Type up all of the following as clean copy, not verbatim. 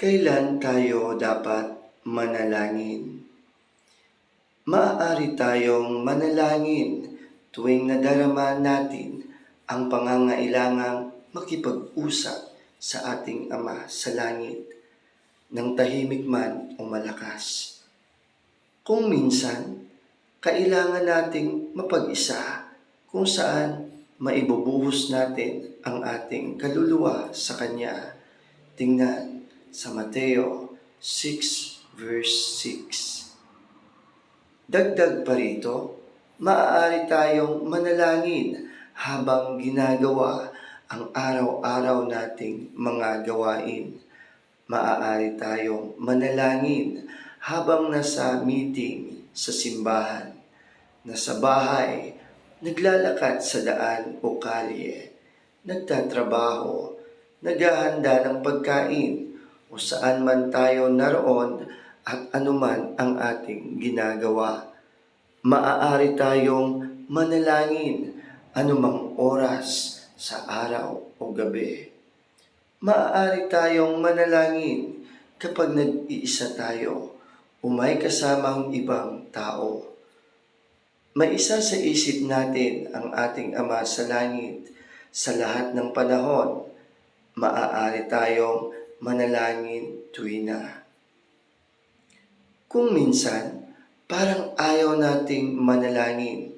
Kailan tayo dapat manalangin? Maaari tayong manalangin tuwing nadarama natin ang pangangailangang makipag-usap sa ating Ama sa langit, ng tahimik man o malakas. Kung minsan, kailangan nating mapag-isa kung saan maibubuhos natin ang ating kaluluwa sa Kanya. Tingnan sa Mateo 6 verse 6. Dagdag pa rito, maaari tayong manalangin habang ginagawa ang araw-araw nating mga gawain. Maaari tayong manalangin habang nasa meeting sa simbahan, nasa bahay, naglalakad sa daan o kalye, nagtatrabaho, naghahanda ng pagkain, o saan man tayo naroon at anuman ang ating ginagawa. Maaari tayong manalangin anumang oras sa araw o gabi. Maaari tayong manalangin kapag nag-iisa tayo o may kasamang ibang tao. Maisa sa isip natin ang ating Ama sa langit sa lahat ng panahon. Maaari tayong manalangin tuwina. Kung minsan, parang ayaw nating manalangin,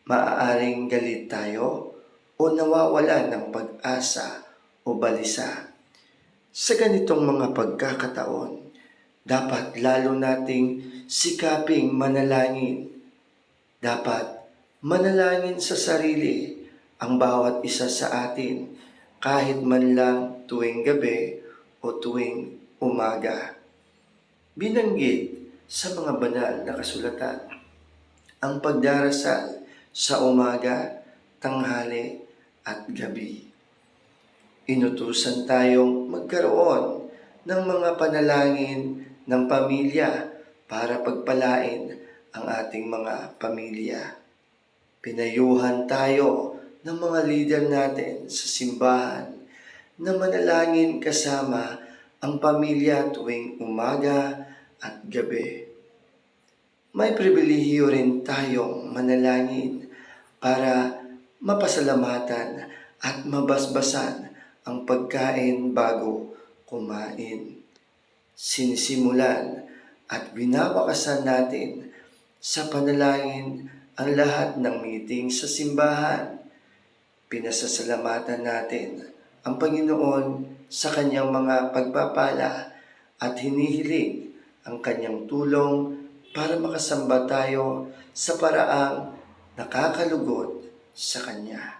maaaring galit tayo o nawawalan ng pag-asa o balisa. Sa ganitong mga pagkakataon, dapat lalo nating sikaping manalangin. Dapat manalangin sa sarili ang bawat isa sa atin kahit man lang tuwing gabi o tuwing umaga. Binanggit sa mga banal na kasulatan ang pagdarasal sa umaga, tanghali at gabi. Inutusan tayong magkaroon ng mga panalangin ng pamilya para pagpalain ang ating mga pamilya. Pinayuhan tayo ng mga leader natin sa simbahan na manalangin kasama ang pamilya tuwing umaga at gabi. May pribilehiyo rin tayong manalangin para mapasalamatan at mabasbasan ang pagkain bago kumain. Sinisimulan at binabakasan natin sa panalangin ang lahat ng meeting sa simbahan. Pinasasalamatan natin ang Panginoon sa kanyang mga pagpapala at hinihiling ang kanyang tulong para makasamba tayo sa paraang nakakalugod sa Kanya.